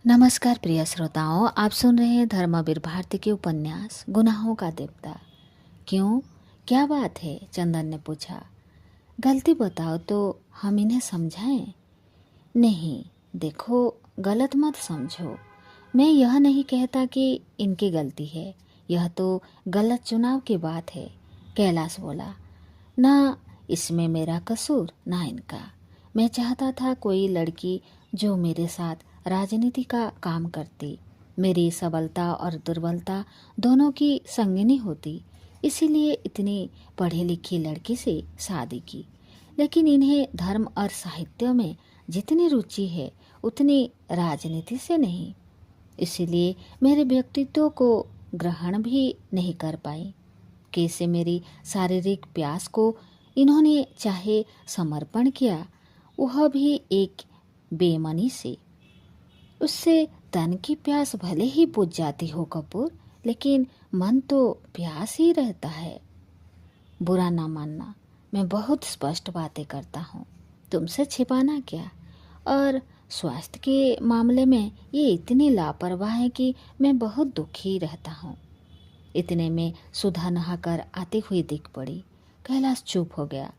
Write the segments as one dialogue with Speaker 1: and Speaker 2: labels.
Speaker 1: नमस्कार प्रिय श्रोताओं, आप सुन रहे हैं धर्मवीर भारती के उपन्यास गुनाहों का देवता। क्यों, क्या बात है? चंदन ने पूछा। गलती बताओ तो हम इन्हें समझाएं। नहीं, देखो, गलत मत समझो। मैं यह नहीं कहता कि इनकी गलती है, यह तो गलत चुनाव की बात है। कैलाश बोला। ना इसमें मेरा कसूर ना इनका। मैं चाहता था कोई लड़की जो मेरे साथ राजनीति का काम करती, मेरी सबलता और दुर्बलता दोनों की संगिनी होती, इसीलिए इतनी पढ़ी लिखी लड़की से शादी की। लेकिन इन्हें धर्म और साहित्य में जितनी रुचि है उतनी राजनीति से नहीं, इसीलिए मेरे व्यक्तित्व को ग्रहण भी नहीं कर पाई। कैसे मेरी शारीरिक प्यास को इन्होंने चाहे समर्पण किया, वह भी एक बेमनी से। उससे तन की प्यास भले ही बुझ जाती हो कपूर, लेकिन मन तो प्यास ही रहता है। बुरा ना मानना, मैं बहुत स्पष्ट बातें करता हूँ, तुमसे छिपाना क्या। और स्वास्थ्य के मामले में ये इतनी लापरवाह है कि मैं बहुत दुखी रहता हूँ। इतने में सुधा नहाकर आती हुई दिख पड़ी। कैलाश चुप हो गया।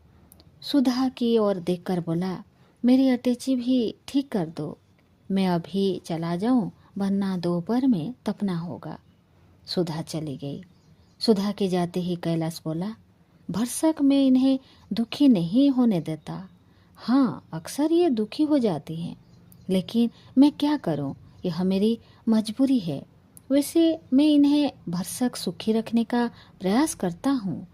Speaker 1: सुधा की ओर देखकर बोला, मेरी अटैची भी ठीक कर दो। मैं अभी चला जाऊं, वरना दोपहर में तपना होगा। सुधा चली गई। सुधा के जाते ही कैलाश बोला, भरसक मैं इन्हें दुखी नहीं होने देता। हाँ, अक्सर ये दुखी हो जाती हैं, लेकिन मैं क्या करूं, यह मेरी मजबूरी है। वैसे मैं इन्हें भरसक सुखी रखने का प्रयास करता हूँ,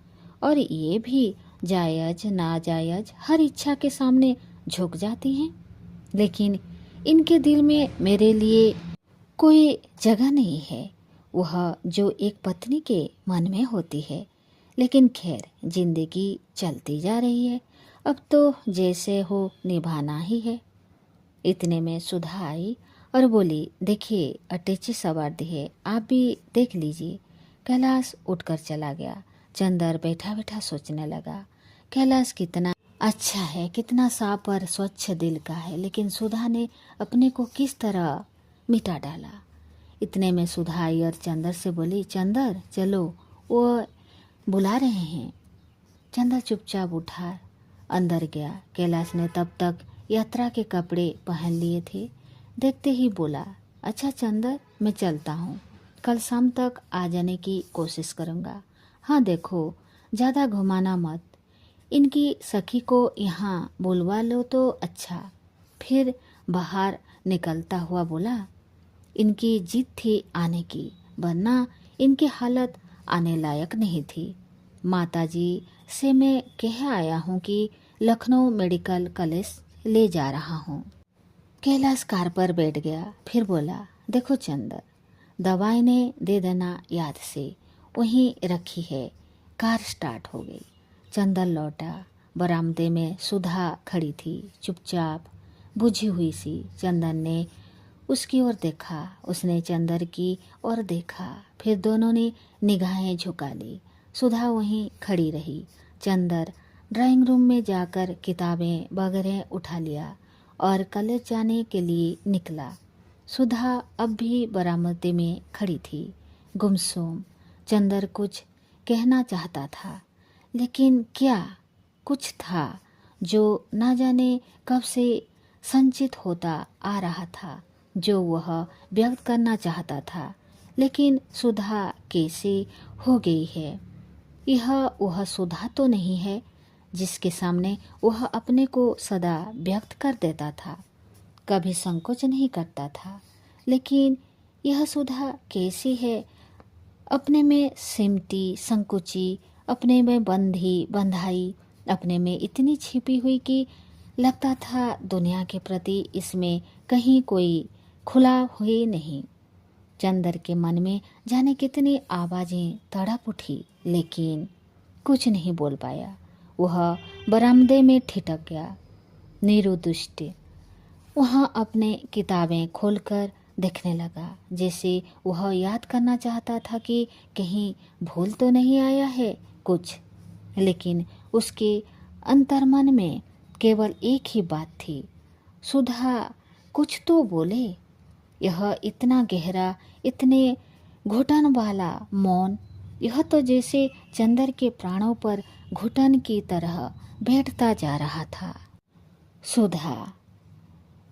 Speaker 1: और ये भी जायज नाजायज हर इच्छा के सामने झुक जाती हैं। लेकिन इनके दिल में मेरे लिए कोई जगह नहीं है, वह जो एक पत्नी के मन में होती है। लेकिन खैर, जिंदगी चलती जा रही है, अब तो जैसे हो निभाना ही है। इतने में सुधा आई और बोली, देखिए अटैची सवार दी है, आप भी देख लीजिए। कैलाश उठकर चला गया। चंदर बैठा बैठा सोचने लगा, कैलाश कितना अच्छा है, कितना साफ और स्वच्छ दिल का है, लेकिन सुधा ने अपने को किस तरह मिटा डाला। इतने में सुधा आई और चंदर से बोली, चंदर चलो, वो बुला रहे हैं। चंदर चुपचाप उठा अंदर गया। कैलाश ने तब तक यात्रा के कपड़े पहन लिए थे। देखते ही बोला, अच्छा चंदर, मैं चलता हूँ, कल शाम तक आ जाने की कोशिश करूँगा। हाँ देखो, ज़्यादा घुमाना मत। इनकी सखी को यहाँ बुलवा लो तो अच्छा। फिर बाहर निकलता हुआ बोला, इनकी जिद थी आने की, वरना इनकी हालत आने लायक नहीं थी। माताजी से मैं कह आया हूँ कि लखनऊ मेडिकल कॉलेज ले जा रहा हूँ। कैलाश कार पर बैठ गया। फिर बोला, देखो चंदर, दवाई ने दे देना याद से, वहीं रखी है। कार स्टार्ट हो गई। चंदर लौटा। बरामदे में सुधा खड़ी थी, चुपचाप, बुझी हुई सी। चंदन ने उसकी ओर देखा, उसने चंदर की ओर देखा, फिर दोनों ने निगाहें झुका ली। सुधा वहीं खड़ी रही। चंदर ड्राइंग रूम में जाकर किताबें वगैरह उठा लिया और कॉलेज जाने के लिए निकला। सुधा अब भी बरामदे में खड़ी थी, गुमसुम। चंदर कुछ कहना चाहता था, लेकिन क्या कुछ था जो ना जाने कब से संचित होता आ रहा था, जो वह व्यक्त करना चाहता था। लेकिन सुधा कैसे हो गई है? यह वह सुधा तो नहीं है जिसके सामने वह अपने को सदा व्यक्त कर देता था, कभी संकोच नहीं करता था। लेकिन यह सुधा कैसी है? अपने में सिमटी, संकुची, अपने में बंधी बंधाई, अपने में इतनी छिपी हुई कि लगता था दुनिया के प्रति इसमें कहीं कोई खुला हुई नहीं। चंदर के मन में जाने कितनी आवाजें तड़प उठी, लेकिन कुछ नहीं बोल पाया। वह बरामदे में ठिठक गया, निरुद्दिष्ट। वहाँ अपने किताबें खोलकर देखने लगा, जैसे वह याद करना चाहता था कि कहीं भूल तो नहीं आया है कुछ। लेकिन उसके अंतर्मन में केवल एक ही बात थी, सुधा कुछ तो बोले। यह इतना गहरा, इतने घुटन वाला मौन, यह तो जैसे चंदर के प्राणों पर घुटन की तरह बैठता जा रहा था। सुधा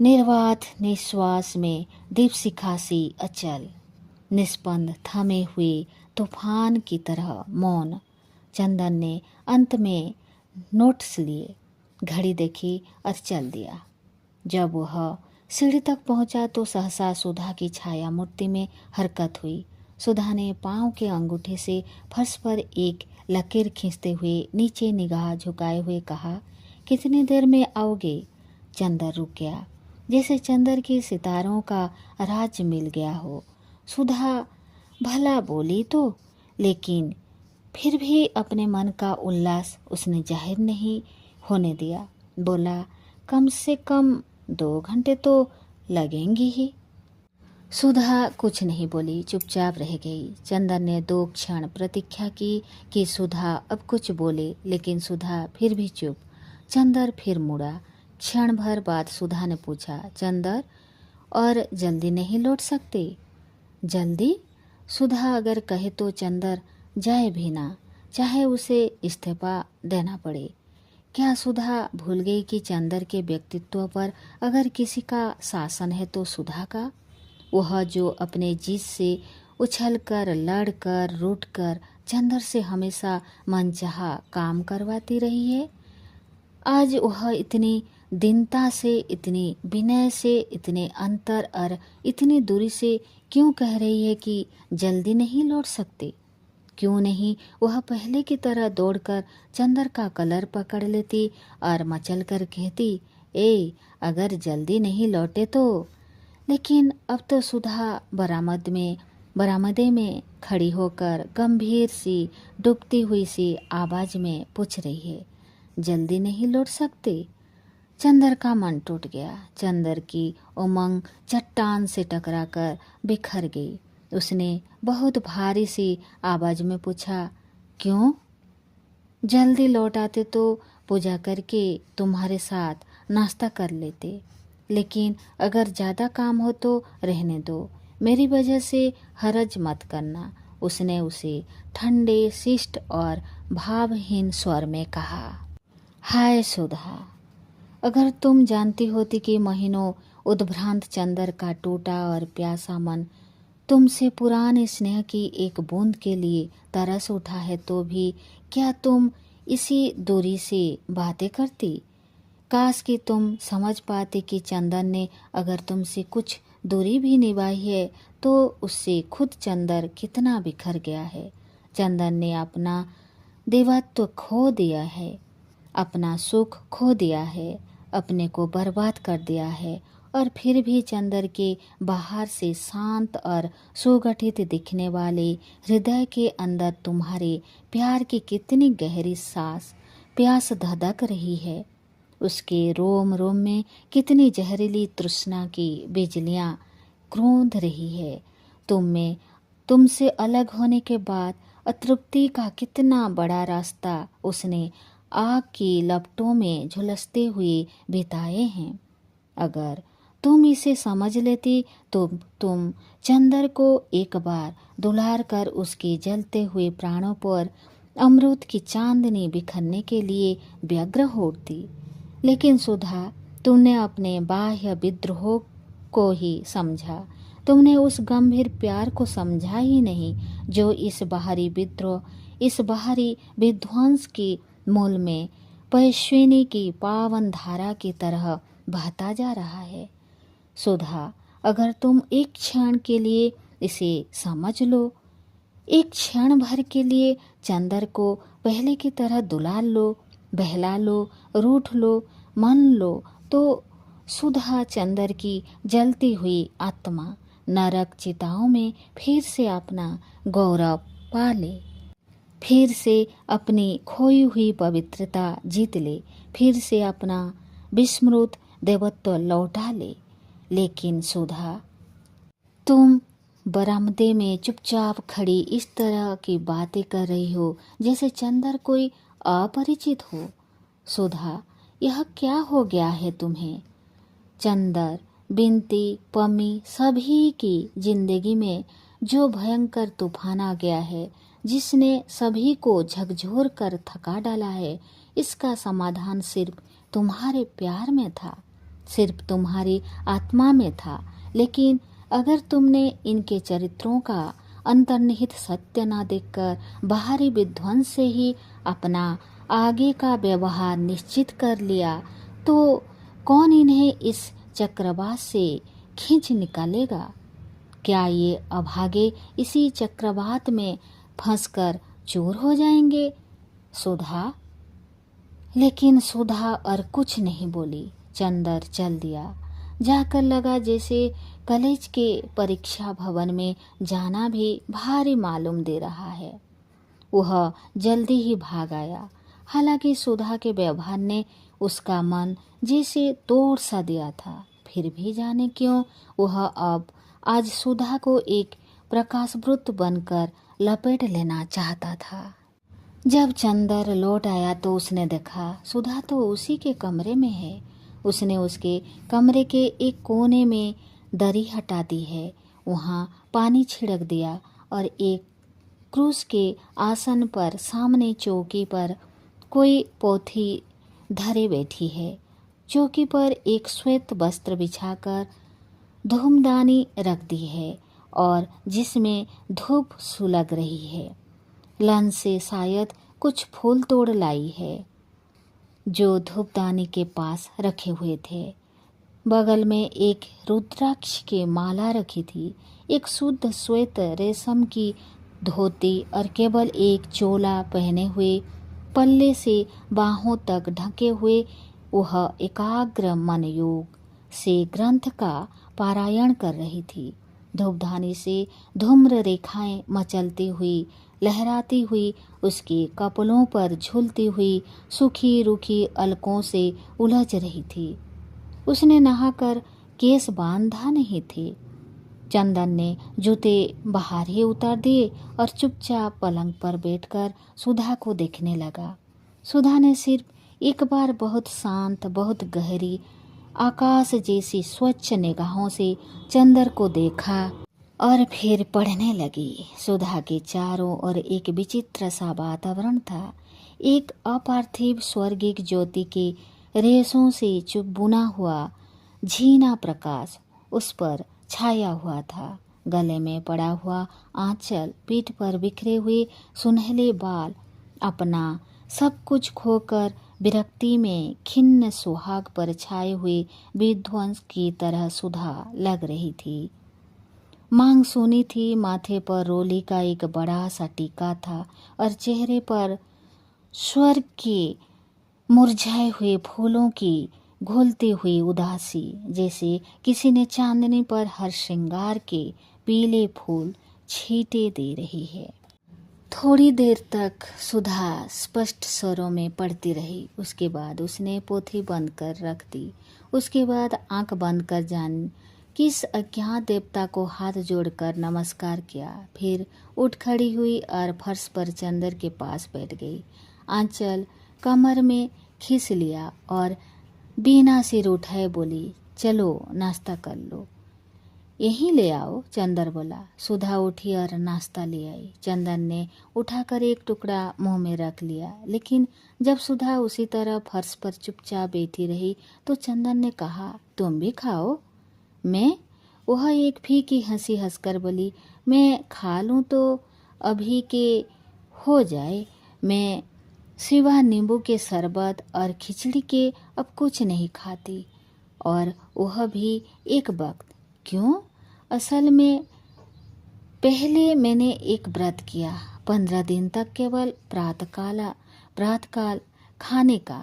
Speaker 1: निर्वात निश्वास में दीपशिखा सी अचल, निष्पंद थमे हुए तूफान की तरह मौन। चंदन ने अंत में नोट्स लिए, घड़ी देखी और चल दिया। जब वह सीढ़ी तक पहुंचा तो सहसा सुधा की छाया मूर्ति में हरकत हुई। सुधा ने पांव के अंगूठे से फर्श पर एक लकीर खींचते हुए नीचे निगाह झुकाए हुए कहा, कितनी देर में आओगे? चंदर रुक गया, जैसे चंदर के सितारों का राज मिल गया हो। सुधा भला बोली तो, लेकिन फिर भी अपने मन का उल्लास उसने जाहिर नहीं होने दिया। बोला, कम से कम 2 घंटे तो लगेंगे ही। सुधा कुछ नहीं बोली, चुपचाप रह गई। चंदन ने 2 क्षण प्रतीक्षा की कि सुधा अब कुछ बोले, लेकिन सुधा फिर भी चुप। चंदर फिर मुड़ा। क्षण भर बाद सुधा ने पूछा, चंदर, और जल्दी नहीं लौट सकते? जल्दी? सुधा अगर कहे तो चंदर जाए भी ना, चाहे उसे इस्तीफा देना पड़े। क्या सुधा भूल गई कि चंदर के व्यक्तित्व पर अगर किसी का शासन है तो सुधा का? वह जो अपने जिद से उछलकर, लड़कर, रूठकर चंदर से हमेशा मनचाहा काम करवाती रही है, आज वह इतनी दीनता से, इतनी विनय से, इतने अंतर और इतनी दूरी से क्यों कह रही है कि जल्दी नहीं लौट सकते? क्यों नहीं वह पहले की तरह दौड़कर चंदर का कलर पकड़ लेती और मचल कर कहती, अगर जल्दी नहीं लौटे तो। लेकिन अब तो सुधा बरामदे में खड़ी होकर गंभीर सी, डूबती हुई सी आवाज में पूछ रही है, जल्दी नहीं लौट सकते? चंदर का मन टूट गया। चंदर की उमंग चट्टान से टकराकर बिखर गई। उसने बहुत भारी सी आवाज में पूछा, क्यों? जल्दी लौट आते तो पूजा करके तुम्हारे साथ नाश्ता कर लेते, लेकिन अगर ज़्यादा काम हो तो रहने दो, मेरी वजह से हरज मत करना। उसने उसे ठंडे, शिष्ट और भावहीन स्वर में कहा। हाय सुधा, अगर तुम जानती होती कि महीनों उद्भ्रांत चंदर का टूटा और प्यासा मन तुमसे पुराने स्नेह की एक बूंद के लिए तरस उठा है, तो भी क्या तुम इसी दूरी से बातें करती? काश कि तुम समझ पाते कि चंदन ने अगर तुमसे कुछ दूरी भी निभाई है तो उससे खुद चंदर कितना बिखर गया है। चंदन ने अपना देवत्व खो दिया है, अपना सुख खो दिया है, अपने को बर्बाद कर दिया है, और फिर भी चंदर के बाहर से शांत और सुगठित दिखने वाले हृदय के अंदर तुम्हारे प्यार की कितनी गहरी प्यास धधक रही है। उसके रोम रोम में कितनी जहरीली तृष्णा की बिजलियां क्रोध रही है। तुमसे अलग होने के बाद अतृप्ति का कितना बड़ा रास्ता उसने आग की लपटों में झुलसते हुए बिताए हैं। अगर तुम इसे समझ लेती तो तुम चंदर को एक बार दुलार कर उसके जलते हुए प्राणों पर अमृत की चांदनी बिखरने के लिए व्यग्र होती। लेकिन सुधा, तुमने अपने बाह्य विद्रोह को ही समझा, तुमने उस गंभीर प्यार को समझा ही नहीं जो इस बाहरी विद्रोह, इस बाहरी विध्वंस की मूल में पयस्विनी की पावन धारा की तरह बहता जा रहा है। सुधा, अगर तुम एक क्षण के लिए इसे समझ लो, एक क्षण भर के लिए चंदर को पहले की तरह दुलार लो, बहला लो, रूठ लो, मन लो, तो सुधा चंदर की जलती हुई आत्मा नरक चिताओं में फिर से अपना गौरव पा ले, फिर से अपनी खोई हुई पवित्रता जीत ले, फिर से अपना विस्मृत देवत्व लौटा ले। लेकिन सुधा, तुम बरामदे में चुपचाप खड़ी इस तरह की बातें कर रही हो जैसे चंदर कोई अपरिचित हो। सुधा, यह क्या हो गया है तुम्हें? चंदर बिनती, पम्मी सभी की जिंदगी में जो भयंकर तूफान आ गया है, जिसने सभी को झकझोर कर थका डाला है, इसका समाधान सिर्फ तुम्हारे प्यार में था, सिर्फ तुम्हारी आत्मा में था। लेकिन अगर तुमने इनके चरित्रों का अंतर्निहित सत्य ना देखकर बाहरी विध्वंस से ही अपना आगे का व्यवहार निश्चित कर लिया, तो कौन इन्हें इस चक्रवात से खींच निकालेगा? क्या ये अभागे इसी चक्रवात में फंसकर चूर हो जाएंगे? सुधा। लेकिन सुधा और कुछ नहीं बोली। चंदर चल दिया। जाकर लगा जैसे कॉलेज के परीक्षा भवन में जाना भी भारी मालूम दे रहा है। वह जल्दी ही भाग आया। हालांकि सुधा के व्यवहार ने उसका मन जैसे तोड़ सा दिया था, फिर भी जाने क्यों वह अब आज सुधा को एक प्रकाशवृत्त बनकर लपेट लेना चाहता था। जब चंदर लौट आया तो उसने देखा सुधा तो उसी के कमरे में है। उसने उसके कमरे के एक कोने में दरी हटा दी है, वहाँ पानी छिड़क दिया और एक क्रूस के आसन पर सामने चौकी पर कोई पोथी धरे बैठी है। चौकी पर एक श्वेत वस्त्र बिछाकर धूमदानी रख दी है और जिसमें धूप सुलग रही है। लन से शायद कुछ फूल तोड़ लाई है जो धूपदानी के पास रखे हुए थे। बगल में एक रुद्राक्ष की माला रखी थी, एक शुद्ध श्वेत रेशम की धोती और केवल एक चोला पहने हुए, पल्ले से बाहों तक ढके हुए वह एकाग्र मन योग से ग्रंथ का पारायण कर रही थी। धूपदानी से धूम्र रेखाएं मचलती हुई, लहराती हुई उसके कपड़ों पर झूलती हुई सूखी रूखी अलकों से उलझ रही थी। उसने नहाकर केस बांधा नहीं थे। चंदन ने जूते बाहर ही उतार दिए और चुपचाप पलंग पर बैठकर सुधा को देखने लगा। सुधा ने सिर्फ एक बार बहुत शांत, बहुत गहरी, आकाश जैसी स्वच्छ निगाहों से चंदर को देखा और फिर पढ़ने लगी। सुधा के चारों ओर एक विचित्र सा वातावरण था। एक अपार्थिव स्वर्गिक ज्योति के रेशों से चुप बुना हुआ झीना प्रकाश उस पर छाया हुआ था। गले में पड़ा हुआ आंचल, पीठ पर बिखरे हुए सुनहले बाल, अपना सब कुछ खोकर विरक्ति में खिन्न सुहाग पर छाए हुए विध्वंस की तरह सुधा लग रही थी। मांग सोनी थी, माथे पर रोली का एक बड़ा सा टीका था और चेहरे पर स्वर्ग के मुरझाए हुए फूलों की घुलती हुई उदासी, जैसे किसी ने चांदनी पर हर श्रृंगार के पीले फूल छींटे दे रही है। थोड़ी देर तक सुधा स्पष्ट स्वरों में पढ़ती रही। उसके बाद उसने पोथी बंद कर रख दी। उसके बाद आंख बंद कर जान किस अज्ञात देवता को हाथ जोड़कर नमस्कार किया। फिर उठ खड़ी हुई और फर्श पर चंदर के पास बैठ गई। आंचल कमर में खींच लिया और बिना सिर उठाए बोली, चलो नाश्ता कर लो। यहीं ले आओ, चंदर बोला। सुधा उठी और नाश्ता ले आई। चंदन ने उठाकर एक टुकड़ा मुंह में रख लिया, लेकिन जब सुधा उसी तरह फर्श पर चुपचाप बैठी रही तो चंदन ने कहा, तुम भी खाओ। मैं? वह एक फीकी हंसी हंसकर बोली, मैं खा लूँ तो अभी के हो जाए। मैं सिवा नींबू के शरबत और खिचड़ी के अब कुछ नहीं खाती, और वह भी एक वक्त। क्यों? असल में पहले मैंने एक व्रत किया, 15 दिन तक केवल प्रातःकाल खाने का।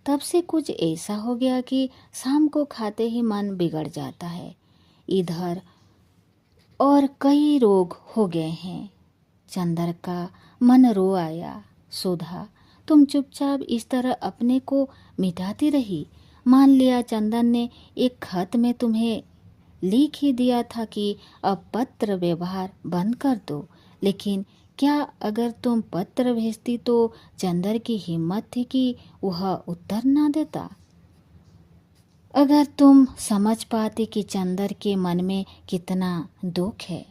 Speaker 1: तब से कुछ ऐसा हो गया कि शाम को खाते ही मन बिगड़ जाता है। इधर और कई रोग हो गए हैं। चंदर का मन रो आया। सुधा, तुम चुपचाप इस तरह अपने को मिटाती रही। मान लिया चंदन ने एक खत में तुम्हें लिख ही दिया था कि अब पत्र व्यवहार बंद कर दो, लेकिन क्या अगर तुम पत्र भेजती तो चंदर की हिम्मत थी कि वह उत्तर ना देता? अगर तुम समझ पाते कि चंदर के मन में कितना दुख है।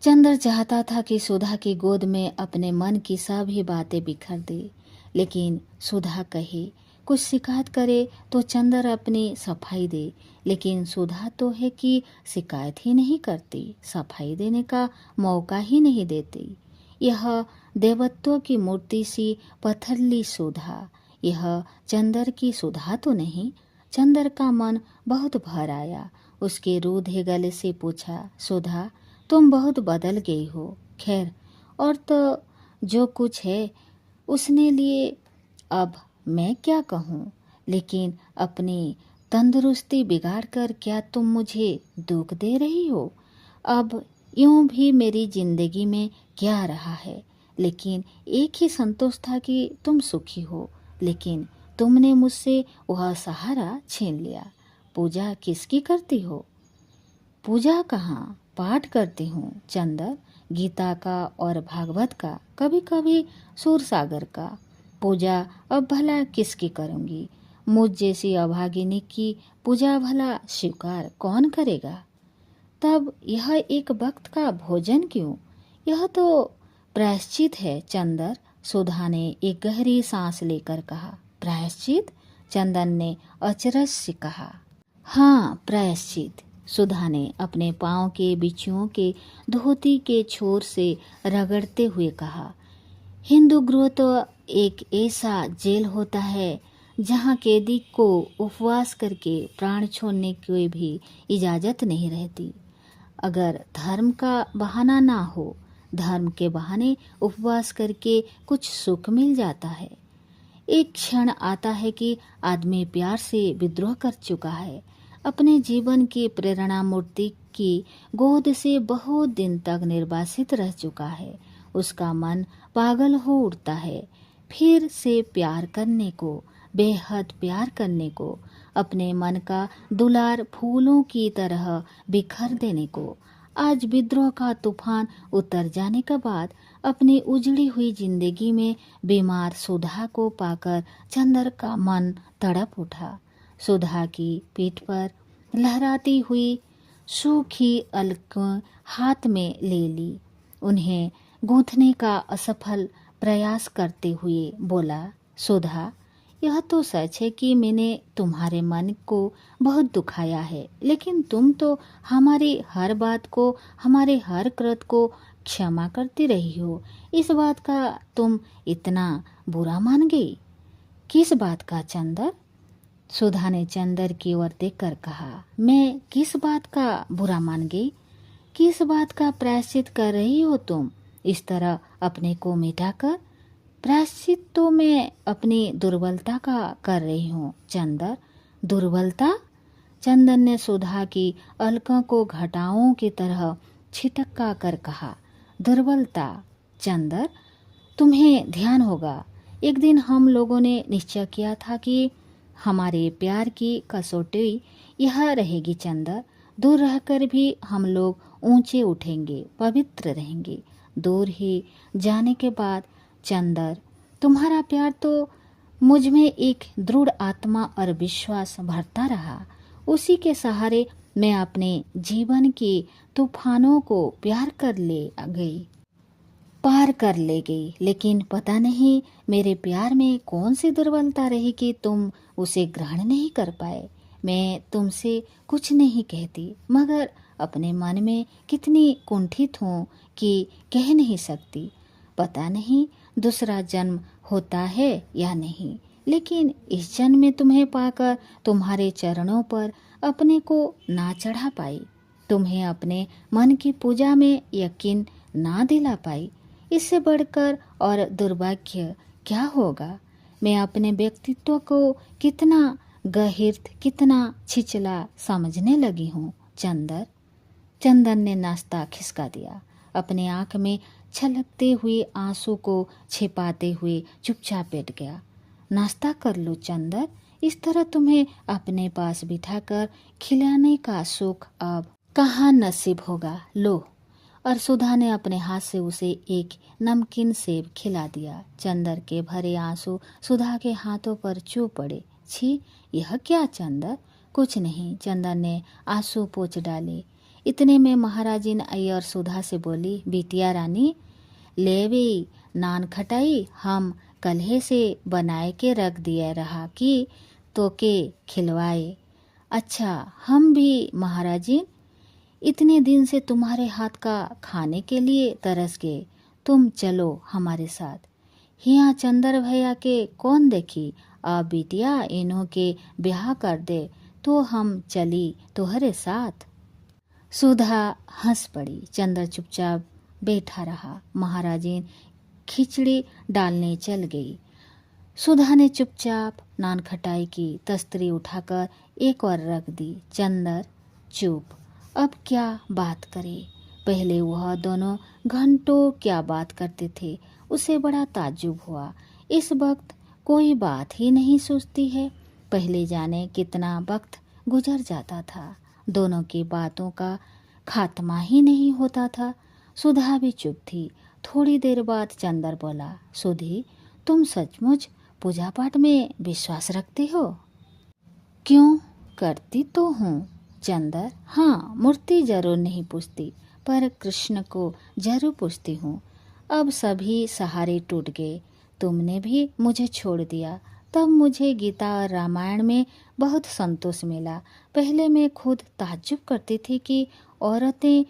Speaker 1: चंदर चाहता था कि सुधा की गोद में अपने मन की सभी बातें बिखर दे, लेकिन सुधा कहे कुछ शिकायत करे तो चंदर अपनी सफाई दे, लेकिन सुधा तो है कि शिकायत ही नहीं करती, सफाई देने का मौका ही नहीं देती। यह देवत्व की मूर्ति सी पत्थरली सुधा, यह चंदर की सुधा तो नहीं। चंदर का मन बहुत भर आया। उसके रूधे गले से पूछा, सुधा तुम बहुत बदल गई हो। खैर, और तो जो कुछ है उसने लिए अब मैं क्या कहूँ, लेकिन अपनी तंदुरुस्ती बिगाड़ कर क्या तुम मुझे दुख दे रही हो। अब यूं भी मेरी जिंदगी में क्या रहा है, लेकिन एक ही संतोष था कि तुम सुखी हो, लेकिन तुमने मुझसे वह सहारा छीन लिया। पूजा किसकी करती हो? पूजा कहाँ, पाठ करती हूँ चंदर, गीता का और भागवत का, कभी कभी सूरसागर का। पूजा अब भला किसकी करूँगी? मुझ जैसी अभागिनी की पूजा भला स्वीकार कौन करेगा? तब यह एक वक्त का भोजन क्यों? यह तो प्रायश्चित है चंदर। सुधा ने एक गहरी सांस लेकर कहा। प्रायश्चित? चंदन ने अचरज से कहा। हाँ, प्रायश्चित। सुधा ने अपने पाँव के बिच्छुओं के धोती के छोर से रगड़ते हुए कहा। हिंदू गृह तो एक ऐसा जेल होता है जहाँ कैदी को उपवास करके प्राण छोड़ने की भी इजाज़त नहीं रहती। अगर धर्म का बहाना ना हो, धर्म के बहाने उपवास करके कुछ सुख मिल जाता है। एक क्षण आता है कि आदमी प्यार से विद्रोह कर चुका है, अपने जीवन की प्रेरणा मूर्ति की गोद से बहुत दिन तक निर्वासित रह चुका है। उसका मन पागल हो उठता है फिर से प्यार करने को, बेहद प्यार करने को, अपने मन का दुलार फूलों की तरह बिखर देने को। आज विद्रोह का तूफान उतर जाने के बाद अपनी उजड़ी हुई जिंदगी में बीमार सुधा को पाकर चंदर का मन तड़प उठा। सुधा की पीठ पर लहराती हुई सूखी अलक हाथ में ले ली। उन्हें गूंथने का असफल प्रयास करते हुए बोला, सुधा यह तो सच है कि मैंने तुम्हारे मन को बहुत दुखाया है, लेकिन तुम तो हमारी हर बात को, हमारे हर कृत्य को क्षमा करती रही हो। इस बात का तुम इतना बुरा मान गई? किस बात का चंदर? सुधा ने चंदर की ओर देखकर कहा। मैं किस बात का बुरा मान गई? किस बात का प्रायश्चित कर रही हो तुम इस तरह अपने को मिटाकर? प्रायश्चित तो मैं अपनी दुर्बलता का कर रही हूँ चंदर। दुर्बलता? चंदन ने सुधा की अलकों को घटाओं की तरह छिटका कर कहा। दुर्बलता? चंदर, तुम्हें ध्यान होगा, एक दिन हम लोगों ने निश्चय किया था कि हमारे प्यार की कसौटी यह रहेगी चंदर, दूर रहकर भी हम लोग ऊंचे उठेंगे, पवित्र रहेंगे। दूर ही जाने के बाद चंदर, तुम्हारा प्यार तो मुझ में एक दृढ़ आत्मा और विश्वास भरता रहा। उसी के सहारे मैं अपने जीवन के तूफानों को पार कर ले गई। लेकिन पता नहीं मेरे प्यार में कौन सी दुर्बलता रही कि तुम उसे ग्रहण नहीं कर पाए। मैं तुमसे कुछ नहीं कहती, मगर अपने मन में कितनी कुंठित हूँ कि कह नहीं सकती। पता नहीं दूसरा जन्म होता है या नहीं, लेकिन इस जन्म में तुम्हें पाकर तुम्हारे चरणों पर अपने को ना चढ़ा पाई, तुम्हें अपने मन की पूजा में यकीन ना दिला पाई। इससे बढ़कर और दुर्भाग्य क्या होगा? मैं अपने व्यक्तित्व को कितना गहिर्त, कितना छिचला समझने लगी हूँ चंदर। चंदन ने नाश्ता खिसका दिया। अपने आंख में छलकते हुए आंसू को छिपाते हुए चुपचाप बैठ गया। नाश्ता कर लो चंदर, इस तरह तुम्हें अपने पास बिठाकर खिलाने का सुख अब कहाँ नसीब होगा। लो। और सुधा ने अपने हाथ से उसे एक नमकीन सेब खिला दिया। चंदर के भरे आंसू सुधा के हाथों पर चू पड़े। छी, यह क्या चंदर, कुछ नहीं, चंदन ने आंसू पोंछ डाले। इतने में महाराजिन आई और सुधा से बोली, बिटिया रानी, ले भी नान खटाई हम कल्हे से बनाए के रख दिया रहा कि तो के खिलवाए। अच्छा हम भी महाराजिन इतने दिन से तुम्हारे हाथ का खाने के लिए तरस गए, तुम चलो हमारे साथ। यहाँ चंदर भैया के कौन देखी, अब बिटिया इन्हों के ब्याह कर दे तो हम चली तुम्हारे साथ। सुधा हंस पड़ी। चंदर चुपचाप बैठा रहा। महाराजिन खिचड़ी डालने चल गई। सुधा ने चुपचाप नान खटाई की तस्तरी उठाकर एक और रख दी। चंदर चुप। अब क्या बात करे। पहले वह दोनों घंटों क्या बात करते थे, उसे बड़ा ताज्जुब हुआ। इस वक्त कोई बात ही नहीं सूझती है। पहले जाने कितना वक्त गुजर जाता था, दोनों की बातों का खात्मा ही नहीं होता था। सुधा भी चुप थी। थोड़ी देर बाद चंदर बोला, सुधी, तुम सचमुच पूजा पाठ में विश्वास रखती हो? क्यों, करती तो हूँ चंदर। हाँ, मूर्ति जरूर नहीं पूजती, पर कृष्ण को जरूर पूजती हूँ। अब सभी सहारे टूट गए, तुमने भी मुझे छोड़ दिया, तब मुझे गीता और रामायण में बहुत संतोष मिला। पहले मैं खुद ताज्जुब करती थी कि औरतें